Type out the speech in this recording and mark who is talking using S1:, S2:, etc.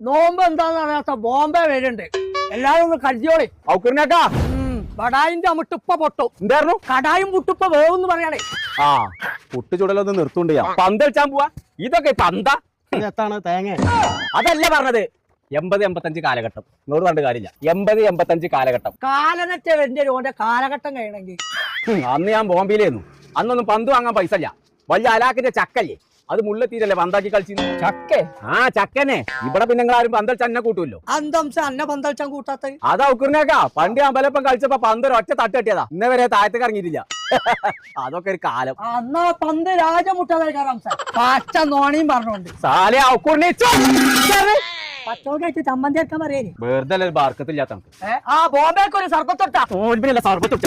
S1: നോമ്പ് എന്താന്ന് അറിയാത്ത ബോംബെ വരുന്നുണ്ട്. എല്ലാരും ഒന്ന് കരുതിയോളി.
S2: ഔക്കറിനേക്കാ
S1: കടായിന്റെ അമിട്ടുപ്പ പൊട്ടും.
S2: എന്തായിരുന്നു
S1: കടായും പുട്ടുപ്പ വേവെന്ന് പറയണേ.
S2: ആ പുട്ട് ചുടലൊന്ന് നിർത്തുണ്ട് ഞാൻ പന്തളിച്ചാൻ പോവാ. ഇതൊക്കെ പന്ത
S3: എത്താണ് തേങ്ങ?
S2: അതല്ല പറഞ്ഞത്. 80-85 കാലഘട്ടം. 100 പറഞ്ഞിട്ട് കാര്യമില്ല. 80-85 കാലഘട്ടം.
S1: കാലനറ്റ വരുന്ന ഓന്റെ കാലഘട്ടം കഴിയണമെങ്കിൽ
S2: അന്ന് ഞാൻ ബോംബെയിലായിരുന്നു. അന്നൊന്നും പന്ത് വാങ്ങാൻ പൈസ ഇല്ല. വലിയ അലാക്കിന്റെ ചക്കല്ലേ, അത് മുള്ളെത്തിയിട്ടല്ലേ പന്താക്കി കളിച്ചു.
S1: ചക്കേ
S2: ആ ചക്കനെ. ഇവിടെ പിന്നെ നിങ്ങൾ ആരും പന്തളിച്ച അന്നെ കൂട്ടുമല്ലോ.
S1: അന്തംശ അന്ന പന്തളിച്ചാൻ കൂട്ടാത്ത.
S2: അതാ ഉക്കുറിനേക്കാ പണ്ട് അമ്പലപ്പം കളിച്ചപ്പോ പന്ത് ഒറ്റ തട്ട് കെട്ടിയതാ. ഇന്നേ വരെ താഴത്തേക്ക് ഇറങ്ങിയിട്ടില്ല. അതൊക്കെ ഒരു കാലം.
S1: അന്നാ പന്ത് രാജമുട്ടാതെ പച്ച നോണിയും പറഞ്ഞോണ്ട്
S2: സാലെ
S1: പച്ചോടായിട്ട് ചമ്മന്തി എടുക്കാൻ പറയേ.
S2: വെറുതെ ബാർക്കത്തില്ലാത്ത
S1: ആ ബോംബെക്ക് ഒരു സർബത്തൊട്ടാ
S2: സർബത്തൊട്ട